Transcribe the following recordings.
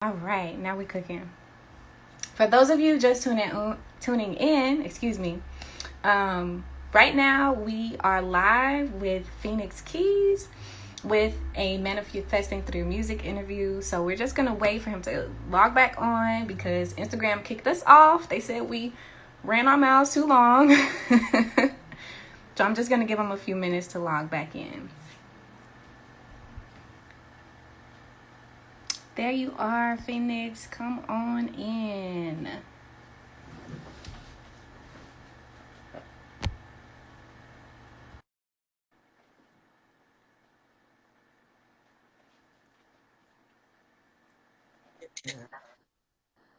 All right, now we're cooking. For those of you just tuning in, excuse me. Right now we are live with Phoinix Keyz with a manifesting through music interview. So we're just gonna wait for him to log back on because Instagram kicked us off. They said we ran our mouths too long. So I'm just gonna give him a few minutes to log back in. There you are, Phoenix. Come on in.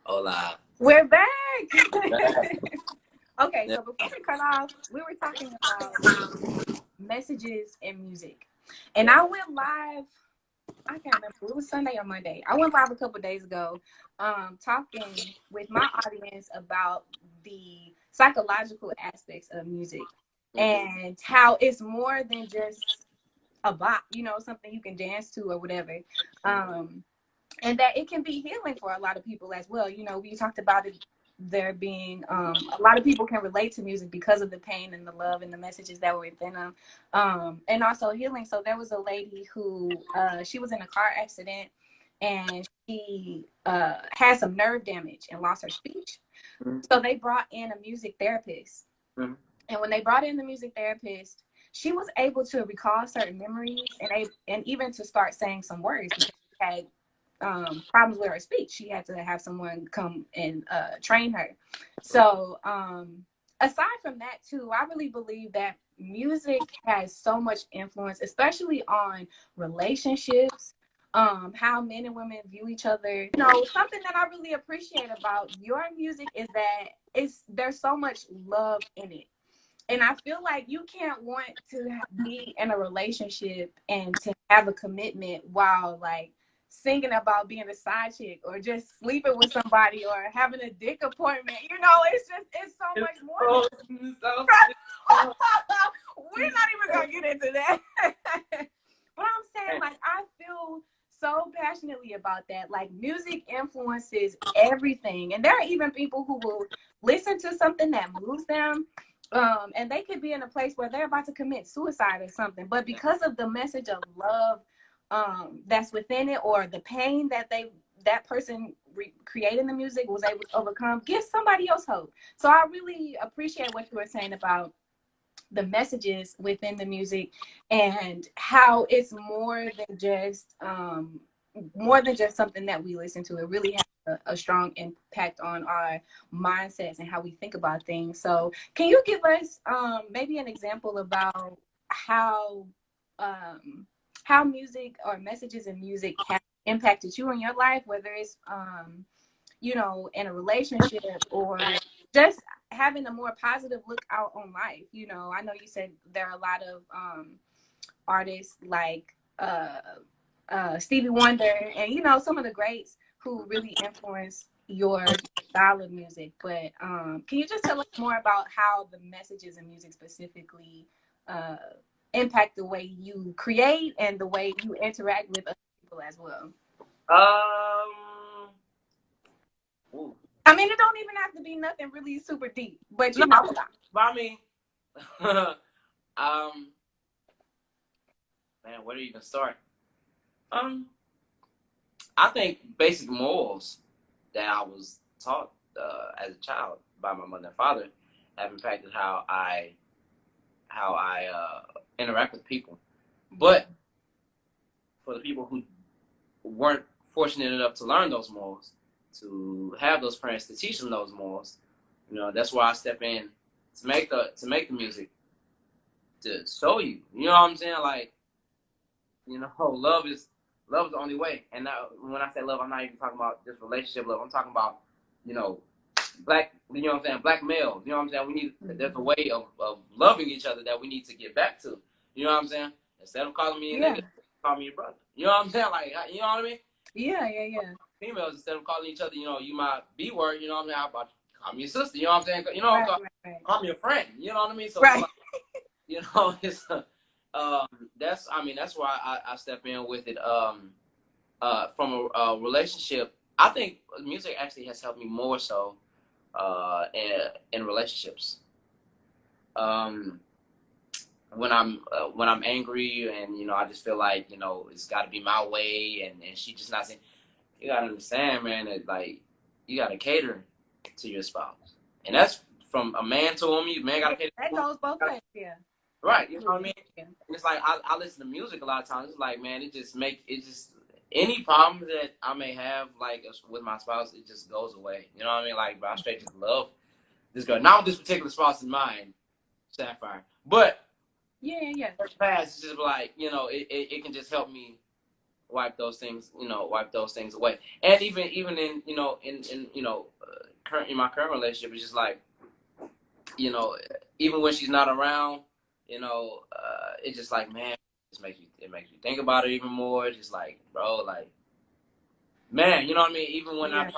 Hola. We're back. Back. Okay, Yeah. so before we cut off, we were talking about messages and music. And I went live, I can't remember, it was Sunday or Monday. I went live a couple days ago, talking with my audience about the psychological aspects of music and how it's more than just a bop, something you can dance to or whatever. And that it can be healing for a lot of people as well. We talked about it there being a lot of people can relate to music because of the pain and the love and the messages that were within them, and also healing. So there was a lady who she was in a car accident and she had some nerve damage and lost her speech. So they brought in a music therapist, and when they brought in the music therapist, she was able to recall certain memories and even to start saying some words because she had problems with her speech. She had to have someone come and train her. So aside from that too, I really believe that music has so much influence, especially on relationships, how men and women view each other. Something that I really appreciate about your music is that there's so much love in it. And I feel like you can't want to be in a relationship and to have a commitment while like singing about being a side chick or just sleeping with somebody or having a dick appointment. It's so much more than we're not even gonna get into that. But I'm saying, like, I feel so passionately about that. Like, music influences everything. And there are even people who will listen to something that moves them, and they could be in a place where they're about to commit suicide or something, but because of the message of love that's within it, or the pain that person creating the music was able to overcome, give somebody else hope. So I really appreciate what you were saying about the messages within the music and how it's more than just something that we listen to. It really has a strong impact on our mindsets and how we think about things. So can you give us maybe an example about um, how music or messages in music have impacted you in your life, whether it's in a relationship or just having a more positive look out on life? I know you said there are a lot of artists like Stevie Wonder and some of the greats who really influence your style of music. But can you just tell us more about how the messages in music specifically uh, impact the way you create and the way you interact with other people as well? Ooh. I mean, it don't even have to be nothing really super deep, but No, but I mean, man, where do you even start? I think basic morals that I was taught as a child by my mother and father have impacted how I interact with people. But for the people who weren't fortunate enough to learn those morals, to have those parents to teach them those morals, that's why I step in to make the music to show you. You know what I'm saying? Like, love is the only way. And now, when I say love, I'm not even talking about just relationship love. I'm talking about, you know, black. You know what I'm saying? Black males. You know what I'm saying? There's a way of loving each other that we need to get back to. You know what I'm saying? Instead of calling me a nigga, call me your brother. You know what I'm saying? Like, you know what I mean? Yeah. Females, instead of calling each other, you my B word. You know what I'm saying? How about you call me your sister? You know what I'm saying? Right. Call me a friend. You know what I mean? So, Right. it's that's why I step in with it. From a relationship, I think music actually has helped me more so in relationships. Um, when I'm angry and I just feel like it's got to be my way and she just not saying. You gotta understand, man, that like you gotta cater to your spouse, and that's from a man to a woman. Man gotta cater. That goes both ways, yeah. Right, you know what I mean. Yeah. And it's like I listen to music a lot of times. It's like, man, it just any problem that I may have like with my spouse, it just goes away. You know what I mean? Like, bro, I straight just love this girl. Not with this particular spouse in mind, Sapphire, but yeah. Past is just like it can just help me wipe those things away. And even in current in my current relationship, it's just like even when she's not around, it's just like, man, it makes you think about it even more. It's just like, bro, like, man, you know what I mean. Even when I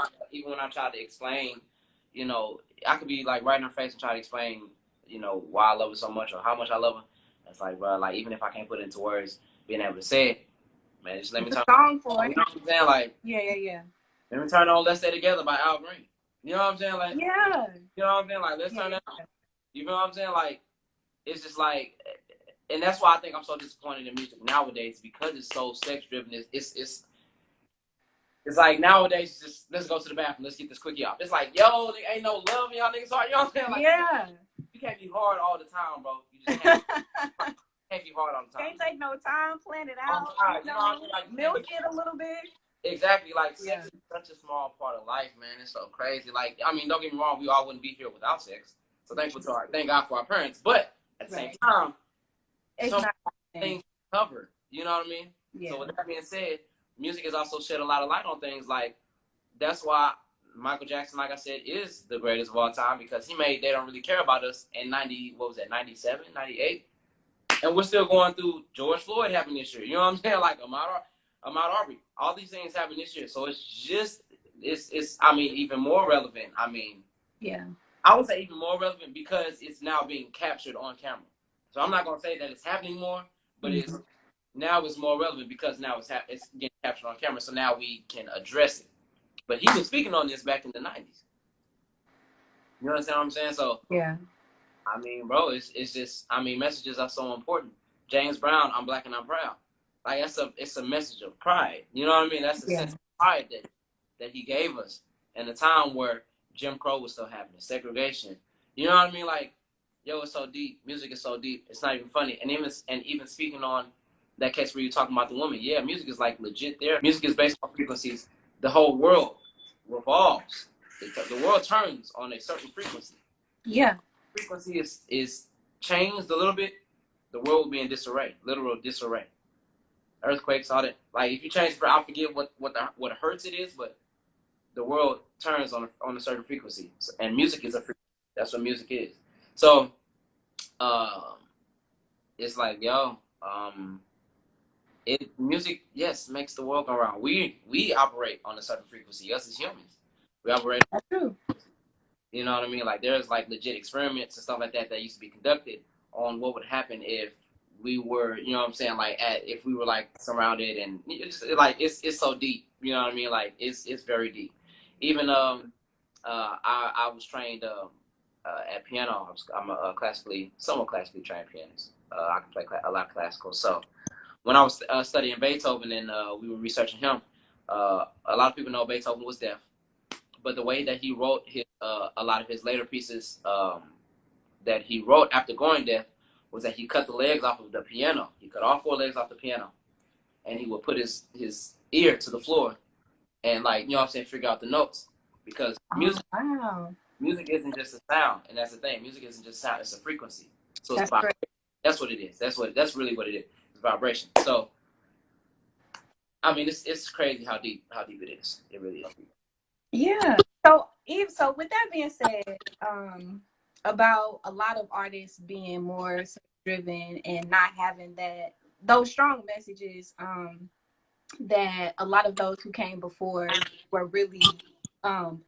try to explain, I could be like right in her face and try to explain, why I love her so much or how much I love her. It's like, bro, like even if I can't put it into words, being able to say it. Man, just let me turn song for it. You know what I'm saying? Like, yeah. Let me turn on "Let's Stay Together" by Al Green. You know what I'm saying? Like, yeah. You know what I'm saying? Like, let's turn that on. You know what I'm saying? Like, it's just like, and that's why I think I'm so disappointed in music nowadays because it's so sex driven. It's like nowadays it's just let's go to the bathroom, let's get this quickie off. It's like, yo, there ain't no love in y'all niggas heart. You know what I'm saying? Like, yeah. You can't be hard all the time, bro. You just can't. Can't be hard all the time. Can't take no time, plan it out. You know what I mean? Like, milk it a little bit. Exactly. Like, sex is such a small part of life, man. It's so crazy. Like, I mean, don't get me wrong, we all wouldn't be here without sex. So thank God for our parents. But at the same time, some things covered. You know what I mean? Yeah. So with that being said, music has also shed a lot of light on things. Like, that's why Michael Jackson, like I said, is the greatest of all time because he made They Don't Really Care About Us in 97, 98? And we're still going through George Floyd happened this year. You know what I'm saying? Like Ahmaud Arbery. All these things happened this year. So it's I mean, even more relevant. I mean, yeah. I would say even more relevant because it's now being captured on camera. So I'm not going to say that it's happening more, but it's more relevant because now it's getting captured on camera. So now we can address it. But he was speaking on this back in the 90s. You understand what I'm saying? So yeah. I mean, bro, it's just, I mean, messages are so important. James Brown, I'm Black and I'm Proud. Like, it's a message of pride. You know what I mean? That's a sense of pride that he gave us in a time where Jim Crow was still happening, segregation. You know what I mean? Like, yo, it's so deep. Music is so deep. It's not even funny. And even speaking on that case where you're talking about the woman, yeah, music is like legit there. Music is based on frequencies. The whole world revolves. The world turns on a certain frequency. Yeah. Frequency is changed a little bit, the world will be in disarray, literal disarray. Earthquakes, all that. Like if you change, I forget what hertz it is, but the world turns on a certain frequency, and music is a frequency. That's what music is. So, it's like music, yes, makes the world go around. We operate on a certain frequency. Us as humans, we operate. That's true. You know what I mean? Like there's like legit experiments and stuff like that used to be conducted on what would happen if we were, you know what I'm saying, like if we were like surrounded and it's so deep. You know what I mean? Like it's very deep. Even I was trained at piano. I'm a somewhat classically trained pianist. I can play a lot of classical. So when I was studying Beethoven and we were researching him, a lot of people know Beethoven was deaf. But the way that he wrote a lot of his later pieces that he wrote after going deaf was that he cut the legs off of the piano. He cut all 4 legs off the piano. And he would put his ear to the floor and, like, you know what I'm saying, figure out the notes. Because music isn't just a sound. And that's the thing. Music isn't just sound. It's a frequency. So it's vibration. That's what it is. That's really what it is. It's vibration. So, I mean, it's crazy how deep it is. It really is deep. Yeah. So Eve, so with that being said, about a lot of artists being more driven and not having those strong messages, that a lot of those who came before were really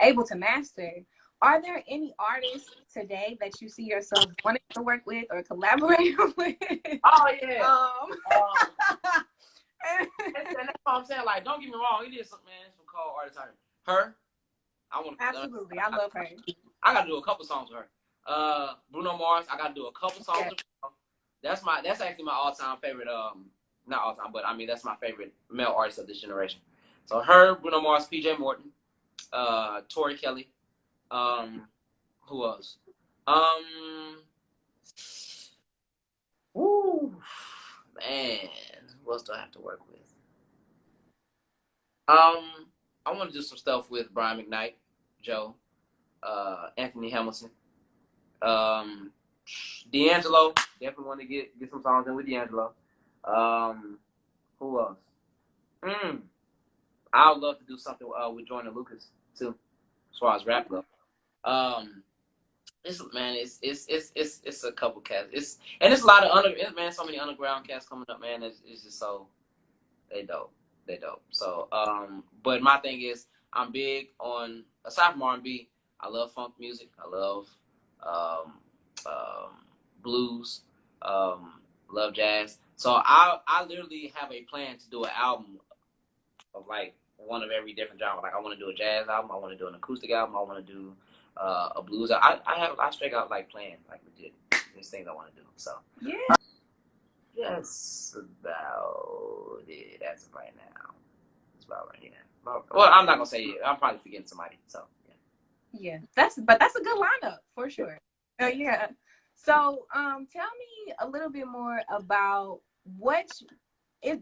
able to master. Are there any artists today that you see yourself wanting to work with or collaborate with? Oh yeah. And that's what I'm saying. Like, don't get me wrong, it is some cold artists out here. Her. I want. Absolutely, I love her. I gotta do a couple songs with her. Bruno Mars. I gotta do a couple songs with her. That's actually my all-time favorite. Not all-time, but I mean that's my favorite male artist of this generation. So her, Bruno Mars, PJ Morton, Tori Kelly. Who else? Woo, man. Who else do I have to work with? I want to do some stuff with Brian McKnight, Joe, Anthony Hamilton, D'Angelo. Definitely want to get some songs in with D'Angelo. Who else? I would love to do something with Jordan Lucas too, as far as rap goes. It's a couple cats. It's a lot of so many underground cats coming up, man. It's just so they dope. So but my thing is I'm big on, aside from R&B, I love funk music. I love blues, love jazz. So I literally have a plan to do an album of like one of every different genre. Like I want to do a jazz album, I want to do an acoustic album, I want to do a blues. I straight out like playing like legit these things I want to do. So yeah, that's about it as of right now. That's about right now. Well, I'm not gonna say it. I'm probably forgetting somebody. So yeah, that's a good lineup for sure. Yeah. So tell me a little bit more about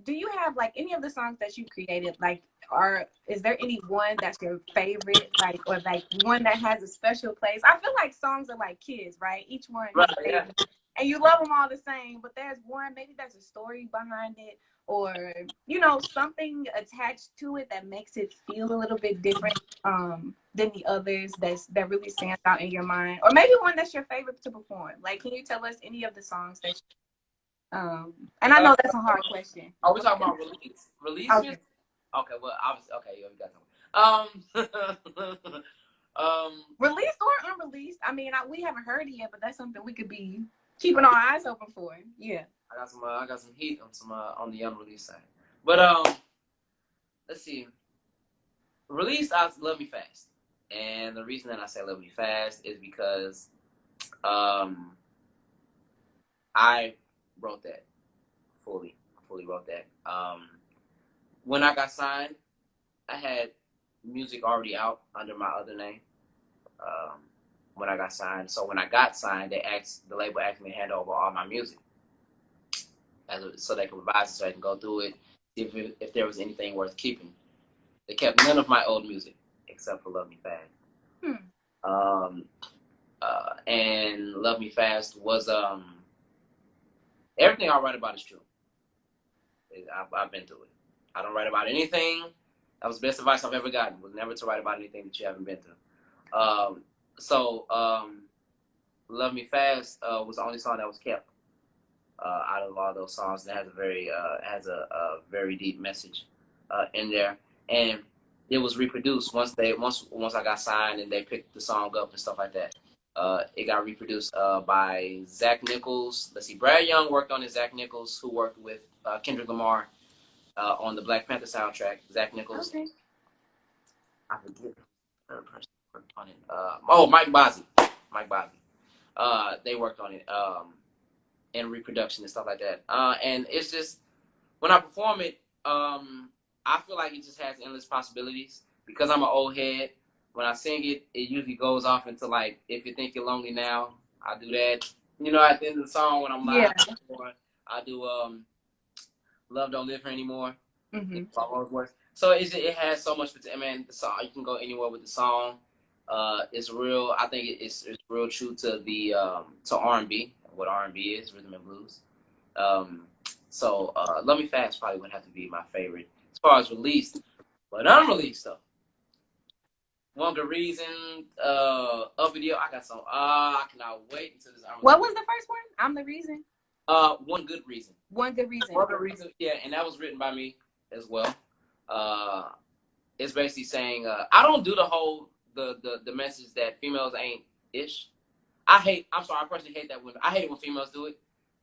do you have like any of the songs that you created, like, or is there any one that's your favorite, like, or like one that has a special place? I feel like songs are like kids, right? Each one is a favorite, and you love them all the same, but there's one, maybe there's a story behind it, or something attached to it that makes it feel a little bit different than the others, that really stands out in your mind, or maybe one that's your favorite to perform. Like, can you tell us any of the songs that and I know that's a hard question. Are we talking about release Okay. music? Okay, well, obviously, okay, yeah, we got something. Released or unreleased? I mean, we haven't heard it yet, but that's something we could be keeping our eyes open for. Yeah. I got some heat on the unreleased side, but let's see. Released, I Love Me Fast, and the reason that I say Love Me Fast is because I wrote that fully wrote that. When I got signed, I had music already out under my other name. When I got signed, so when I got signed, the label asked me to hand over all my music, so they can revise it, so I can go through it, if there was anything worth keeping. They kept none of my old music except for Love Me Fast. And Love Me Fast was everything I write about is true. I've been through it. I don't write about anything. That was the best advice I've ever gotten, was never to write about anything that you haven't been through. So Love Me Fast was the only song that was kept out of all those songs. That has a very deep message in there, and it was reproduced once I got signed and they picked the song up and stuff like that. It got reproduced by Zach Nichols. Let's see, Brad Young worked on it. Zach Nichols, who worked with Kendrick Lamar on the Black Panther soundtrack. Zach Nichols. Okay. I forget the other person who worked on it. Mike Bozzi. They worked on it in reproduction and stuff like that. And it's just, when I perform it, I feel like it just has endless possibilities. Because I'm an old head, when I sing it, it usually goes off into like, If You Think You're Lonely Now, I do that. At the end of the song when I'm live, I do Love Don't Live Here Anymore. So it has so much. Man, the song, you can go anywhere with the song. It's real. I think it's real true to the to R&B, what R&B is, rhythm and blues. So Love Me Fast probably would have to be my favorite as far as released, but unreleased stuff. One Good Reason, a video. I got some. I cannot wait until this. What was the first one? I'm the Reason. One Good Reason. One Good Reason. One Good Reason. Yeah, and that was written by me as well. It's basically saying I don't do the whole the message that females ain't ish. I personally hate that when I hate it when females do it.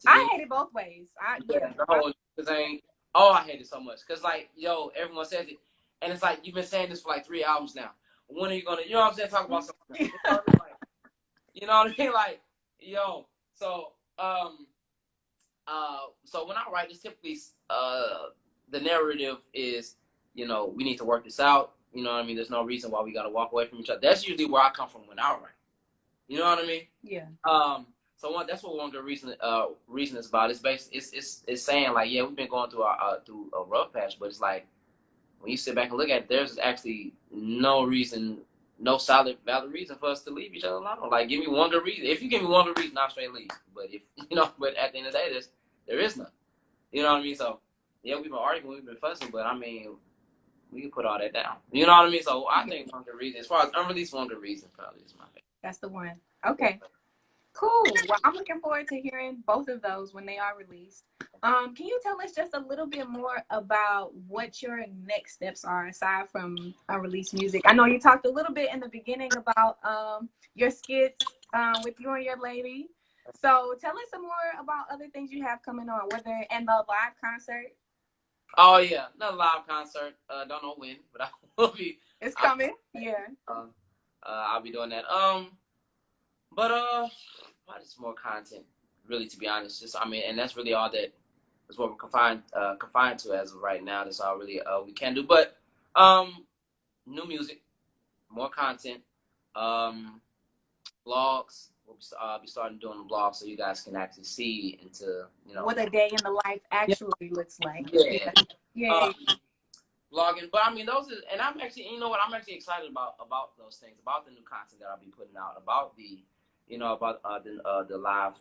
I hate it both ways. The whole ain't. Oh, I hate it so much because everyone says it. And it's like, you've been saying this for like 3 albums now. When are you gonna, you know what I'm saying, talk about something? You know what I mean? Like, you know what I mean? Like, yo, so when I write, it's typically the narrative is, you know, we need to work this out. You know what I mean? There's no reason why we gotta walk away from each other. That's usually where I come from when I write. You know what I mean? Yeah. So that's what one good reason is about. It's saying like, yeah, we've been going through a rough patch, but it's like, when you sit back and look at it, there's actually no reason, no solid, valid reason for us to leave each other alone. Like, give me one good reason. If you give me one good reason, I'll straight leave. But if, you know, but at the end of the day, there is none. You know what I mean? So, yeah, we've been arguing, we've been fussing, but I mean, we can put all that down. You know what I mean? So I think one good reason, as far as unreleased, one good reason probably is my favorite. That's the one. Okay. Cool. Well, I'm looking forward to hearing both of those when they are released. Can you tell us just a little bit more about what your next steps are aside from unreleased music? I know you talked a little bit in the beginning about your skits with you and your lady. So tell us some more about other things you have coming on, and the live concert. Oh yeah, another live concert. Don't know when, but I will be. It's coming. Yeah. I'll be doing that. But probably just more content, really, to be honest. Just, I mean, and that's really all that is what we're confined to as of right now. That's all really we can do. But new music, more content, vlogs. We'll be starting doing the vlogs so you guys can actually see into, you know, what a day in the life actually looks like. Yeah. Yeah. Vlogging, but I mean, those are, and I'm actually, you know what, I'm actually excited about those things, about the new content that I'll be putting out, about the, you know, about the live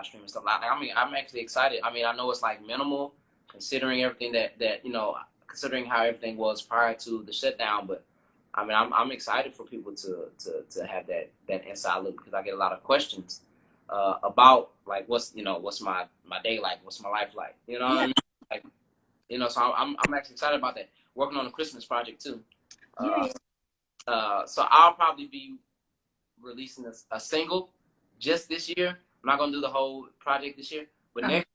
stream and stuff. I mean, I'm actually excited. I mean, I know it's like minimal considering everything that you know, considering how everything was prior to the shutdown, but I mean, I'm excited for people to have that inside look, because I get a lot of questions about like what's my day like, what's my life like, you know what I mean? Like, you know, so I'm actually excited about that. Working on a Christmas project too. So I'll probably be releasing a single just this year. I'm not gonna do the whole project this year, but next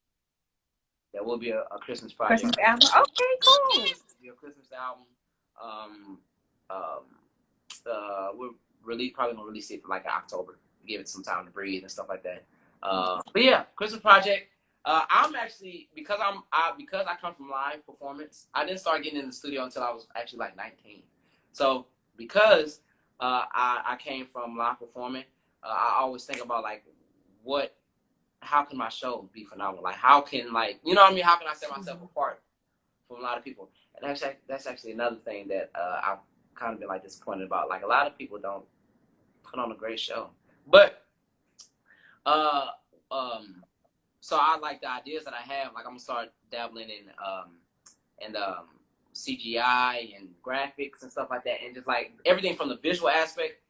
there will be a Christmas project. Christmas album. Okay, cool. It'll be a Christmas album. We're probably gonna release it for like October. Give it some time to breathe and stuff like that. But yeah, Christmas project. I'm actually, because I come from live performance, I didn't start getting in the studio until I was actually like 19. So because I came from live performing, I always think about like how can my show be phenomenal? Like how can, like, you know what I mean? How can I set myself apart from a lot of people? And that's actually another thing that I've kind of been like disappointed about. Like a lot of people don't put on a great show, but so I like the ideas that I have. Like I'm gonna start dabbling in CGI and graphics and stuff like that, and just like everything from the visual aspect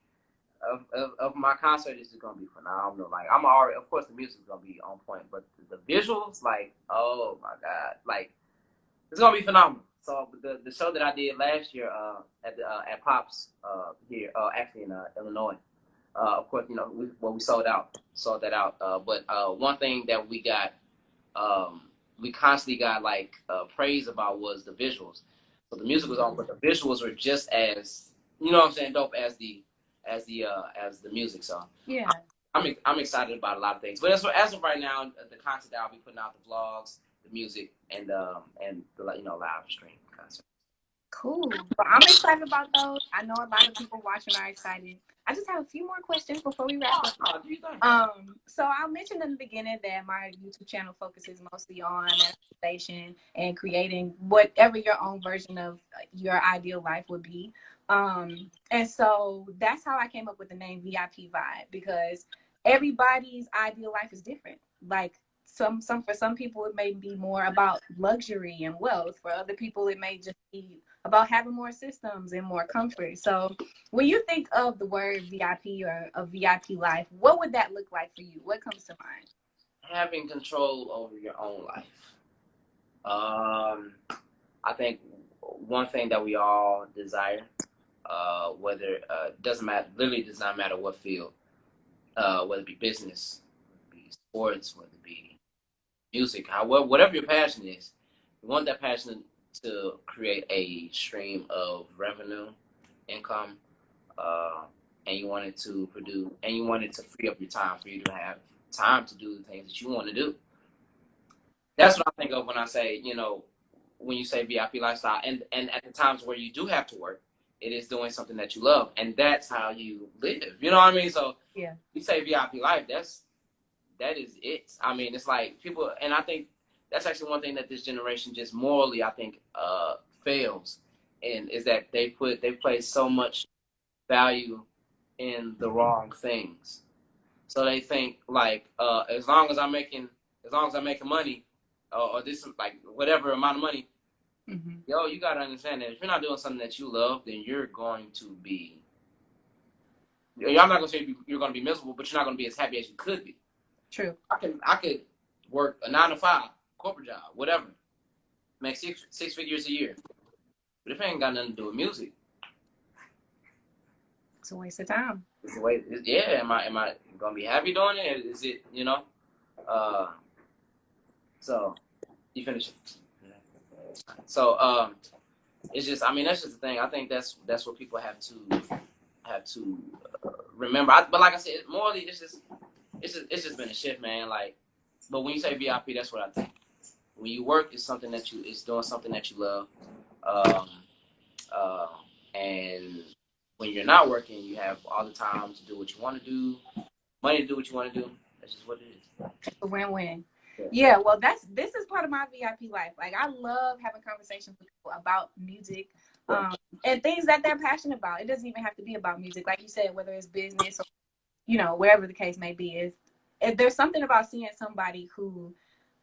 of my concert is just gonna be phenomenal. Like I'm already, of course, the music is gonna be on point, but the visuals, like, oh my god, like it's gonna be phenomenal. So the show that I did last year at Pops here, actually in Illinois. Of course, you know, we sold that out. But one thing that we constantly got like praise about was the visuals. So the music was on, but the visuals were just as, you know what I'm saying, dope as the music. So yeah, I'm excited about a lot of things. But as of right now, the content that I'll be putting out, the vlogs, the music, and the live stream concert. Cool. Well, I'm excited about those. I know a lot of people watching are excited. I just have a few more questions before we wrap up. So I mentioned in the beginning that my YouTube channel focuses mostly on manifestation and creating whatever your own version of your ideal life would be. And so that's how I came up with the name VIP Vibe, because everybody's ideal life is different. Like for some people it may be more about luxury and wealth. For other people it may just be about having more systems and more comfort. So when you think of the word VIP or a VIP life, what would that look like for you? What comes to mind? Having control over your own life. I think one thing that we all desire, whether doesn't matter, literally does not matter what field, whether it be business, whether it be sports, whether it be music, whatever your passion is, you want that passion to create a stream of revenue, income, uh, and you wanted to produce, and you wanted to free up your time for you to have time to do the things that you want to do. That's what I think of when I say, when you say VIP lifestyle, and at the times where you do have to work, it is doing something that you love, and that's how you live. You know what I mean? So Yeah. you say VIP life, that is it. I mean, it's like people, and I think that's actually one thing that this generation just morally, I think, fails, and is that they place so much value in the wrong things. So they think like, as long as I'm making money, or this like whatever amount of money, yo, you gotta understand that if you're not doing something that you love, then you're going to be. I'm not gonna say you're gonna be miserable, but you're not gonna be as happy as you could be. True. I could work a 9 to 5 corporate job, whatever, make six figures a year, but if it ain't got nothing to do with music, it's a waste of time. It's a way. Yeah, am I gonna be happy doing it? Is it So you finish it. So it's just, I mean, that's just the thing. I think that's what people have to remember. But like I said, morally, it's just been a shift, man. Like, but when you say VIP, that's what I think. When you work, it's doing something that you love, um, uh, and when you're not working, you have all the time to do what you want to do, money to do what you want to do. That's just what it is. A win-win. Yeah, well, this is part of my VIP life. Like, I love having conversations with people about music, and things that they're passionate about. It doesn't even have to be about music, like you said, whether it's business or wherever the case may be. If there's something about seeing somebody who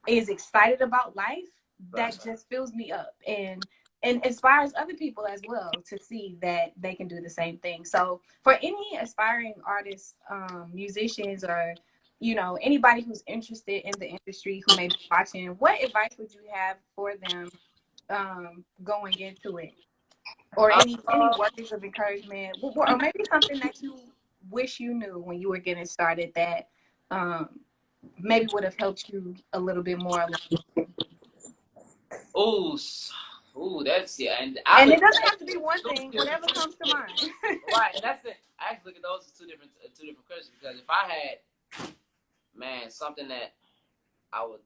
is excited about life that just fills me up and inspires other people as well to see that they can do the same thing. So for any aspiring artists, musicians, or anybody who's interested in the industry who may be watching, what advice would you have for them going into it? Or any words of encouragement, or maybe something that you wish you knew when you were getting started that maybe would have helped you a little bit more. That's and it doesn't have to be one thing. Whatever comes to mind. Right, and that's it. I actually look at those as two different questions, because if I had, something that I would.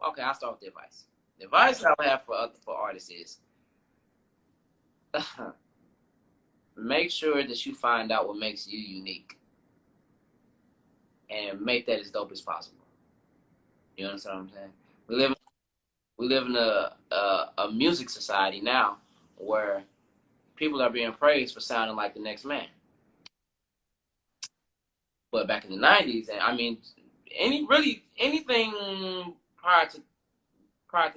Okay, I'll start with the advice. The advice I would have for artists is make sure that you find out what makes you unique, and make that as dope as possible. You understand what I'm saying? We live in a music society now where people are being praised for sounding like the next man. But back in the '90s, and I mean, anything prior to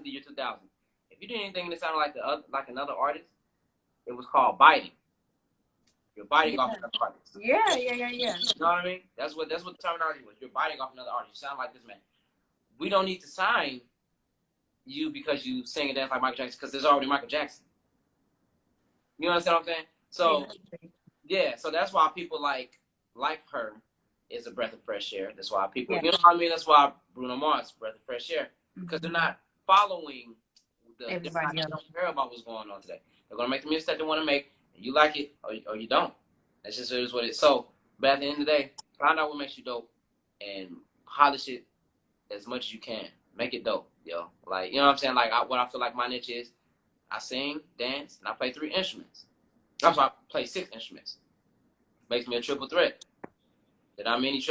the year 2000, if you did anything that sounded like another artist, it was called biting. You're biting off another artist. Yeah. You know what I mean? That's what the terminology was. You're biting off another artist. You sound like this man. We don't need to sign you because you sing and dance like Michael Jackson, because there's already Michael Jackson. You understand what I'm saying? So yeah, so that's why people like her is a breath of fresh air. That's why people, you know what I mean? That's why Bruno Mars, breath of fresh air, because they're not following everybody. They don't care about what's going on today. They're gonna make the music that they want to make, and you like it or you don't. That's just what it is. So, but at the end of the day, find out what makes you dope and polish it as much as you can. Make it dope, yo. Like, you know what I'm saying? Like, what I feel like my niche is, I sing, dance, and I play 3 instruments. I'm sorry, I play 6 instruments. Makes me a triple threat. There are many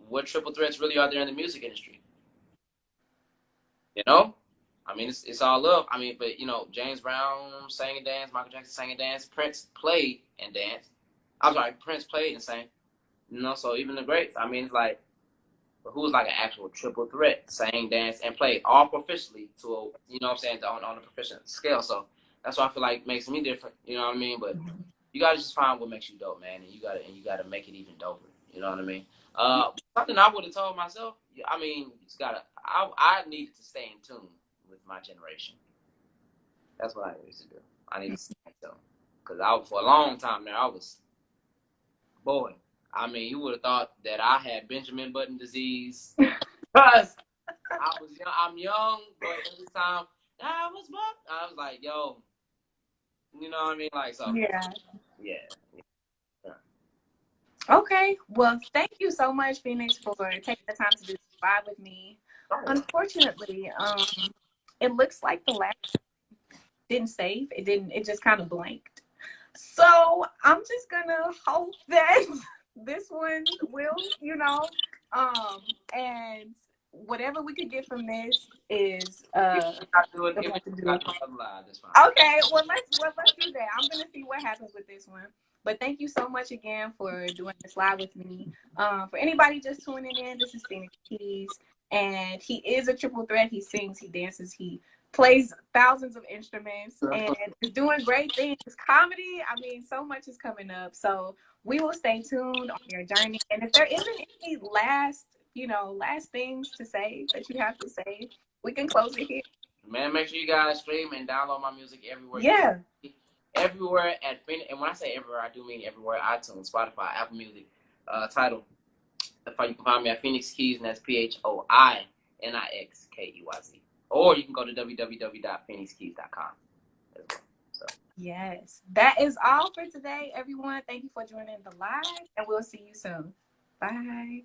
what triple threats really are there in the music industry? You know? I mean, it's all love. I mean, but, James Brown sang and danced, Michael Jackson sang and danced, Prince played and danced. I'm sorry, Prince played and sang. So even the greats, I mean, it's like, but who's like an actual triple threat, sang, dance, and played all proficiently to on a proficient scale. So that's what I feel like makes me different. You know what I mean? But you gotta just find what makes you dope, man, and you gotta make it even doper. You know what I mean? Something I would have told myself. I mean, I needed to stay in tune with my generation. That's what I used to do. I needed to stay in tune, because for a long time there I was, boy. I mean, you would have thought that I had Benjamin Button disease. Because I'm young, but every time I was like, yo, you know what I mean? Like, so Yeah. yeah. Okay. Well, thank you so much, Phoenix, for taking the time to do this live with me. Unfortunately, it looks like the last didn't save. It didn't. It just kind of blanked. So I'm just gonna hope that this one will, and whatever we could get from this is If we'll we have to do. got to do live, that's fine. Okay, well let's do that. I'm gonna see what happens with this one. But thank you so much again for doing this live with me. For anybody just tuning in, this is Phoinix Keyz, and he is a triple threat. He sings, he dances, he plays thousands of instruments, and is doing great things. Comedy, I mean, so much is coming up. So we will stay tuned on your journey. And if there isn't any last things to say that you have to say, we can close it here. Man, make sure you guys stream and download my music everywhere. Yeah. Everywhere at Phoinix, and when I say everywhere, I do mean everywhere. iTunes, Spotify, Apple Music, Tidal. You can find me at Phoinix Keyz, and that's PhoinixKeyz. Or you can go to www.phoinixkeyz.com as well. So. Yes, that is all for today, everyone. Thank you for joining the live, and we'll see you soon. Bye.